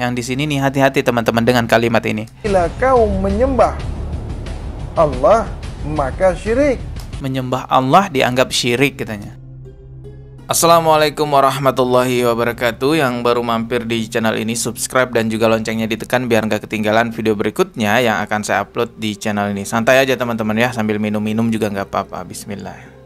Yang di sini nih hati-hati teman-teman dengan kalimat ini. Bila kau menyembah Allah maka syirik. Menyembah Allah dianggap syirik katanya. Assalamualaikum warahmatullahi wabarakatuh. Yang baru mampir di channel ini, subscribe dan juga loncengnya ditekan biar nggak ketinggalan video berikutnya yang akan saya upload di channel ini. Santai aja teman-teman ya, sambil minum-minum juga nggak apa-apa. Bismillah.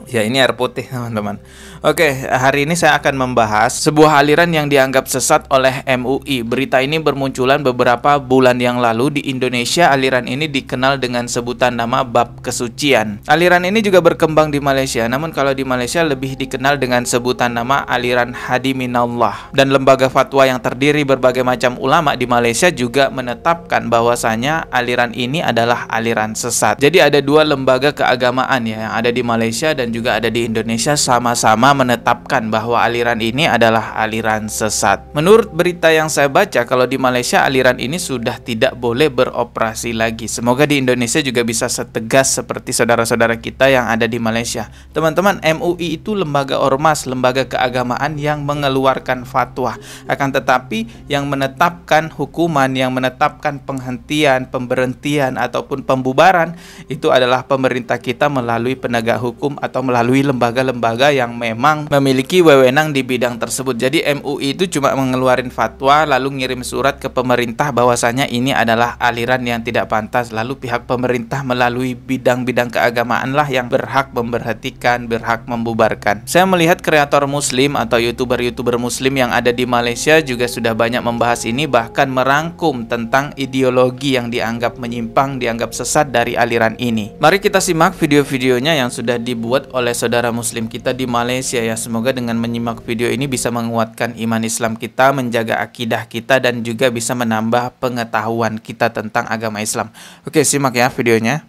Ya, ini air putih teman-teman. Oke, hari ini saya akan membahas sebuah aliran yang dianggap sesat oleh MUI. Berita ini bermunculan beberapa bulan yang lalu di Indonesia. Aliran ini dikenal dengan sebutan nama bab kesucian. Aliran ini juga berkembang di Malaysia, namun kalau di Malaysia lebih dikenal dengan sebutan nama aliran Hadi Minallah. Dan lembaga fatwa yang terdiri berbagai macam ulama di Malaysia juga menetapkan bahwasanya aliran ini adalah aliran sesat. Jadi ada dua lembaga keagamaan ya yang ada di Malaysia dan juga ada di Indonesia, sama-sama menetapkan bahwa aliran ini adalah aliran sesat. Menurut berita yang saya baca, kalau di Malaysia aliran ini sudah tidak boleh beroperasi lagi. Semoga di Indonesia juga bisa setegas seperti saudara-saudara kita yang ada di Malaysia. Teman-teman, MUI itu lembaga ormas, lembaga keagamaan yang mengeluarkan fatwa. Akan tetapi yang menetapkan hukuman, yang menetapkan penghentian, pemberhentian ataupun pembubaran itu adalah pemerintah kita melalui penegak hukum atau melalui lembaga-lembaga yang memang memiliki wewenang di bidang tersebut. Jadi MUI itu cuma mengeluarkan fatwa lalu ngirim surat ke pemerintah bahwasanya ini adalah aliran yang tidak pantas. Lalu pihak pemerintah melalui bidang-bidang keagamaan lah yang berhak memberhentikan, berhak membubarkan. Saya melihat kreator muslim atau youtuber-youtuber muslim yang ada di Malaysia juga sudah banyak membahas ini, bahkan merangkum tentang ideologi yang dianggap menyimpang, dianggap sesat dari aliran ini. Mari kita simak video-videonya yang sudah dibuat oleh saudara muslim kita di Malaysia ya. Semoga dengan menyimak video ini bisa menguatkan iman Islam kita, menjaga akidah kita, dan juga bisa menambah pengetahuan kita tentang agama Islam. Oke, simak ya videonya.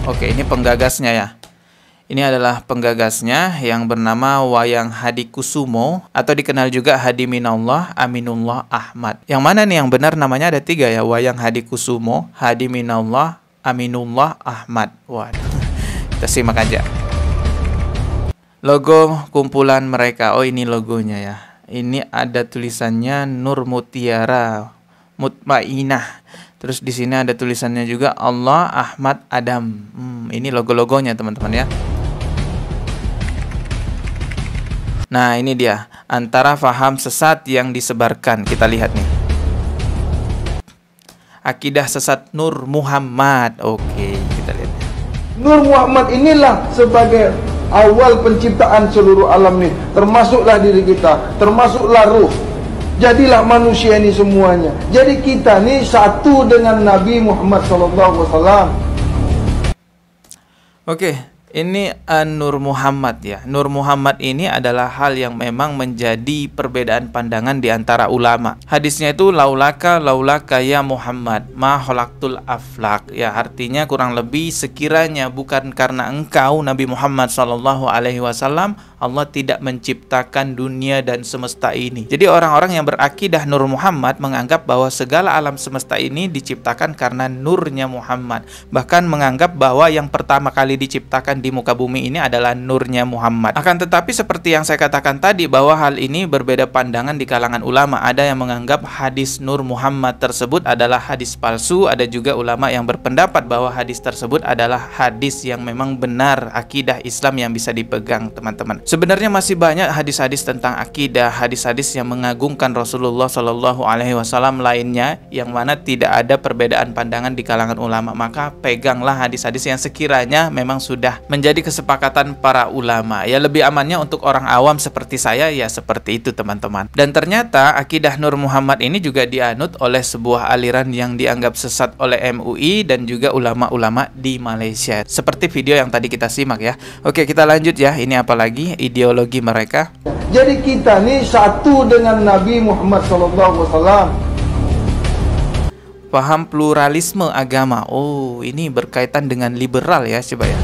Oke, ini penggagasnya ya. Ini adalah penggagasnya yang bernama Wayang Hadikusumo atau dikenal juga Hadi Minallah Aminullah Ahmad. Yang mana nih yang benar namanya? Ada 3 ya, Wayang Hadikusumo, Hadi Minallah Aminullah Ahmad. Waduh, kita simak aja. Logo kumpulan mereka. Oh, ini logonya ya. Ini ada tulisannya Nur Mutiara Mutmainah. Terus di sini ada tulisannya juga Allah Ahmad Adam. Ini logo-logonya teman-teman ya. Nah, ini dia antara faham sesat yang disebarkan. Kita lihat nih. Akidah sesat Nur Muhammad. Oke, kita lihat. Nur Muhammad inilah sebagai awal penciptaan seluruh alam ini, termasuklah diri kita, termasuklah ruh. Jadilah manusia ini semuanya. Jadi kita nih satu dengan Nabi Muhammad SAW. Oke, ini Nur Muhammad ya. Nur Muhammad ini adalah hal yang memang menjadi perbedaan pandangan di antara ulama. Hadisnya itu laulaka ya Muhammad ma khalaqtul aflaq. Ya, artinya kurang lebih sekiranya bukan karena engkau Nabi Muhammad SAW, Allah tidak menciptakan dunia dan semesta ini. Jadi orang-orang yang berakidah Nur Muhammad menganggap bahwa segala alam semesta ini diciptakan karena nurnya Muhammad. Bahkan menganggap bahwa yang pertama kali diciptakan di muka bumi ini adalah nurnya Muhammad. Akan tetapi seperti yang saya katakan tadi, bahwa hal ini berbeda pandangan di kalangan ulama. Ada yang menganggap hadis Nur Muhammad tersebut adalah hadis palsu. Ada juga ulama yang berpendapat bahwa hadis tersebut adalah hadis yang memang benar, akidah Islam yang bisa dipegang teman-teman. Sebenarnya masih banyak hadis-hadis tentang akidah, hadis-hadis yang mengagungkan Rasulullah SAW lainnya, yang mana tidak ada perbedaan pandangan di kalangan ulama. Maka peganglah hadis-hadis yang sekiranya memang sudah menjadi kesepakatan para ulama. Ya, lebih amannya untuk orang awam seperti saya ya seperti itu teman-teman. Dan ternyata akidah Nur Muhammad ini juga dianut oleh sebuah aliran yang dianggap sesat oleh MUI dan juga ulama-ulama di Malaysia. Seperti video yang tadi kita simak ya. Oke, kita lanjut ya. Ini apa lagi ideologi mereka? Jadi kita nih satu dengan Nabi Muhammad SAW. Paham pluralisme agama. Oh, ini berkaitan dengan liberal ya, coba ya.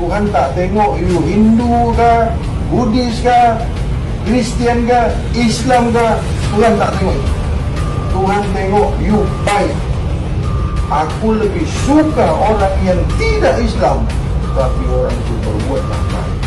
Tuhan tak tengok you Hindu kah, Buddhis kah, Kristian kah, Islam kah, Tuhan tak tengok. Tuhan tengok you baik. Aku lebih suka orang yang tidak Islam, tapi orang itu berbuat baik.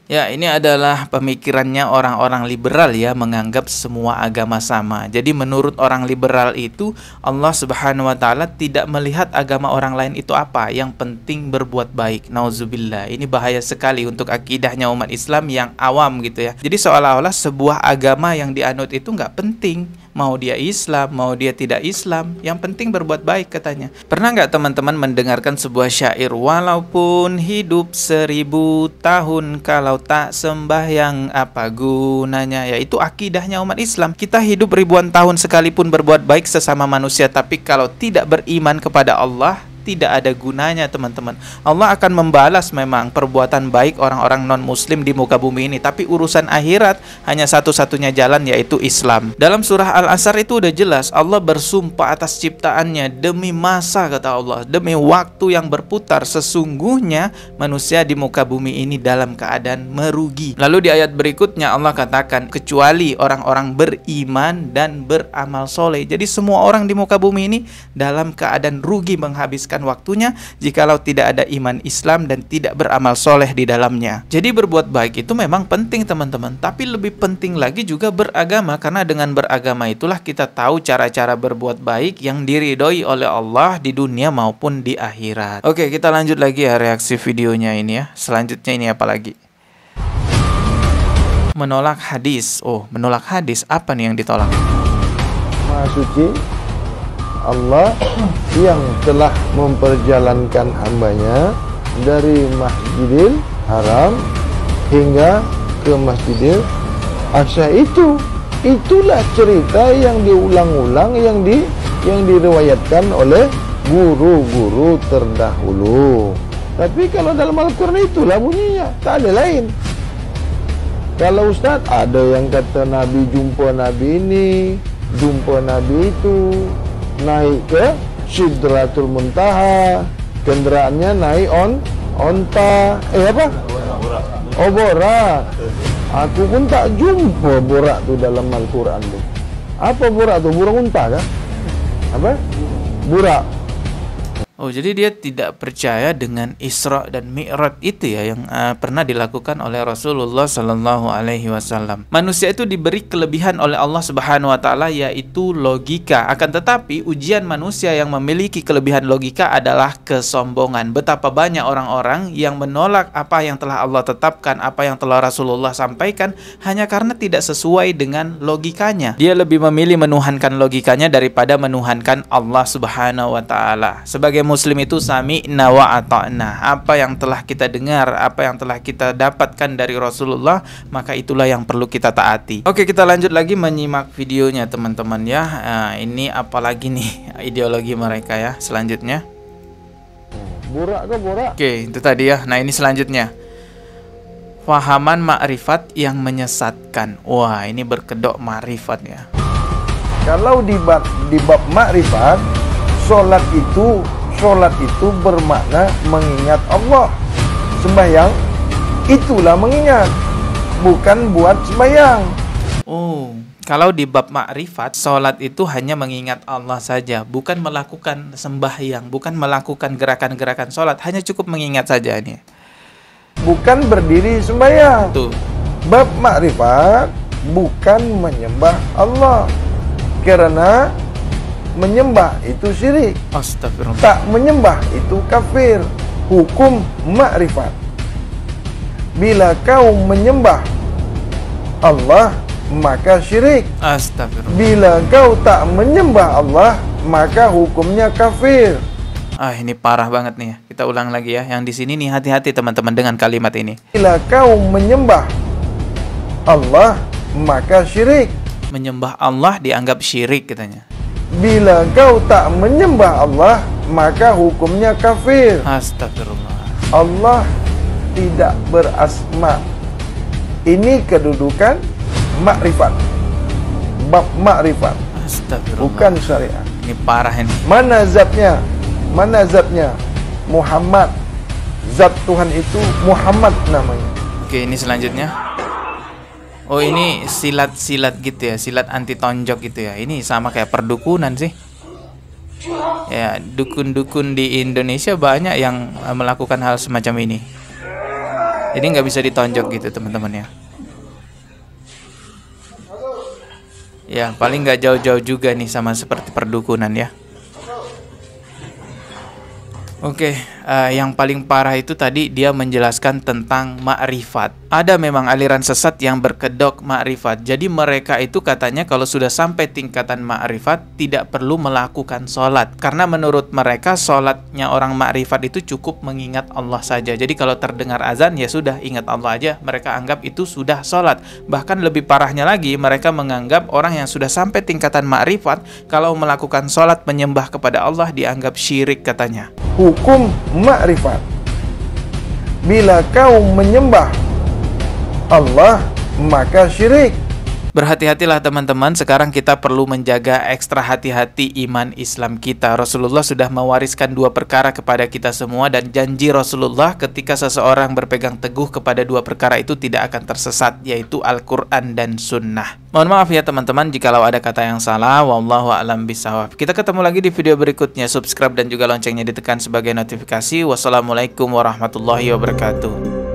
Ya, ini adalah pemikirannya orang-orang liberal ya, menganggap semua agama sama. Jadi menurut orang liberal itu Allah Subhanahu wa taala tidak melihat agama orang lain itu apa, yang penting berbuat baik. Nauzubillah. Ini bahaya sekali untuk akidahnya umat Islam yang awam gitu ya. Jadi seolah-olah sebuah agama yang dianut itu nggak penting. Mau dia Islam, mau dia tidak Islam, yang penting berbuat baik katanya. Pernah nggak teman-teman mendengarkan sebuah syair, walaupun hidup 1000 tahun kalau tak sembahyang apa gunanya? Ya itu akidahnya umat Islam. Kita hidup ribuan tahun sekalipun berbuat baik sesama manusia, tapi kalau tidak beriman kepada Allah, tidak ada gunanya teman-teman. Allah akan membalas memang perbuatan baik orang-orang non-muslim di muka bumi ini, tapi urusan akhirat hanya satu-satunya jalan, yaitu Islam. Dalam surah Al-Asr itu udah jelas Allah bersumpah atas ciptaannya, demi masa kata Allah, demi waktu yang berputar, sesungguhnya manusia di muka bumi ini dalam keadaan merugi. Lalu di ayat berikutnya Allah katakan, kecuali orang-orang beriman dan beramal soleh. Jadi semua orang di muka bumi ini dalam keadaan rugi menghabiskan waktunya jikalau tidak ada iman Islam dan tidak beramal soleh di dalamnya. Jadi berbuat baik itu memang penting teman-teman, tapi lebih penting lagi juga beragama, karena dengan beragama itulah kita tahu cara-cara berbuat baik yang diridhoi oleh Allah di dunia maupun di akhirat. Oke, kita lanjut lagi ya reaksi videonya ini ya. Selanjutnya ini apa lagi? Menolak hadis. Oh, menolak hadis, apa nih yang ditolak? Maha suci Allah yang telah memperjalankan hambanya dari Masjidil Haram hingga ke Masjidil Aqsa. Itulah cerita yang diulang-ulang, yang diriwayatkan oleh guru-guru terdahulu. Tapi kalau dalam Al-Quran itulah bunyinya, tak ada lain. Kalau Ustaz, ada yang kata Nabi jumpa Nabi ini, jumpa Nabi itu, naik ke Sidratul Muntaha, kendaraannya naik onta, apa? Oh, borak. Aku pun tak jumpa borak tu dalam Al-Quran tu. Apa borak tu? Burung unta kah? Apa? Burak. Oh, jadi dia tidak percaya dengan Isra dan Mi'raj itu ya yang pernah dilakukan oleh Rasulullah Sallallahu Alaihi Wasallam. Manusia itu diberi kelebihan oleh Allah Subhanahu Wa Taala, yaitu logika. Akan tetapi ujian manusia yang memiliki kelebihan logika adalah kesombongan. Betapa banyak orang-orang yang menolak apa yang telah Allah tetapkan, apa yang telah Rasulullah sampaikan, hanya karena tidak sesuai dengan logikanya. Dia lebih memilih menuhankan logikanya daripada menuhankan Allah Subhanahu Wa Taala. Sebagai Muslim itu sami'na wa ata'na. Apa yang telah kita dengar, apa yang telah kita dapatkan dari Rasulullah, maka itulah yang perlu kita taati. Oke, kita lanjut lagi menyimak videonya teman-teman ya. Ini apalagi nih ideologi mereka ya selanjutnya. Burak ke borak? Oke, itu tadi ya. Nah, ini selanjutnya. Fahaman makrifat yang menyesatkan. Wah, ini berkedok makrifat ya. Kalau di bab makrifat, sholat itu bermakna mengingat Allah. Sembahyang itulah mengingat, bukan buat sembahyang. Oh, kalau di bab makrifat, sholat itu hanya mengingat Allah saja, bukan melakukan sembahyang, bukan melakukan gerakan-gerakan sholat, hanya cukup mengingat saja nih. Bukan berdiri sembahyang. Tuh. Bab makrifat bukan menyembah Allah, karena menyembah itu syirik. Astagfirullah. Tak menyembah itu kafir. Hukum makrifat. Bila kau menyembah Allah, maka syirik. Astagfirullah. Bila kau tak menyembah Allah, maka hukumnya kafir. Ini parah banget nih. Kita ulang lagi ya. Yang di sini nih, hati-hati teman-teman dengan kalimat ini. Bila kau menyembah Allah, maka syirik. Menyembah Allah dianggap syirik katanya. Bila kau tak menyembah Allah, maka hukumnya kafir. Astagfirullah. Allah tidak berasma. Ini kedudukan makrifat. Bab makrifat. Astagfirullah. Bukan syariat. Ini parah ini. Mana zatnya? Mana zatnya? Muhammad. Zat Tuhan itu Muhammad namanya. Oke, ini selanjutnya. Oh, ini silat-silat gitu ya, silat anti tonjok gitu ya. Ini sama kayak perdukunan sih. Ya, dukun-dukun di Indonesia banyak yang melakukan hal semacam ini. Jadi nggak bisa ditonjok gitu teman-teman ya. Ya paling nggak jauh-jauh juga nih sama seperti perdukunan ya. Oke, yang paling parah itu tadi dia menjelaskan tentang ma'rifat. Ada memang aliran sesat yang berkedok ma'rifat. Jadi mereka itu katanya kalau sudah sampai tingkatan ma'rifat tidak perlu melakukan sholat. Karena menurut mereka sholatnya orang ma'rifat itu cukup mengingat Allah saja. Jadi kalau terdengar azan ya sudah ingat Allah aja. Mereka anggap itu sudah sholat. Bahkan lebih parahnya lagi mereka menganggap orang yang sudah sampai tingkatan ma'rifat kalau melakukan sholat menyembah kepada Allah dianggap syirik katanya. Hukum makrifat. Bila kau menyembah Allah, maka syirik. Berhati-hatilah teman-teman, sekarang kita perlu menjaga ekstra hati-hati iman Islam kita. Rasulullah sudah mewariskan 2 perkara kepada kita semua dan janji Rasulullah ketika seseorang berpegang teguh kepada 2 perkara itu tidak akan tersesat, yaitu Al-Quran dan Sunnah. Mohon maaf ya teman-teman jikalau ada kata yang salah. Wallahu a'lam bishawab. Kita ketemu lagi di video berikutnya. Subscribe dan juga loncengnya ditekan sebagai notifikasi. Wassalamualaikum warahmatullahi wabarakatuh.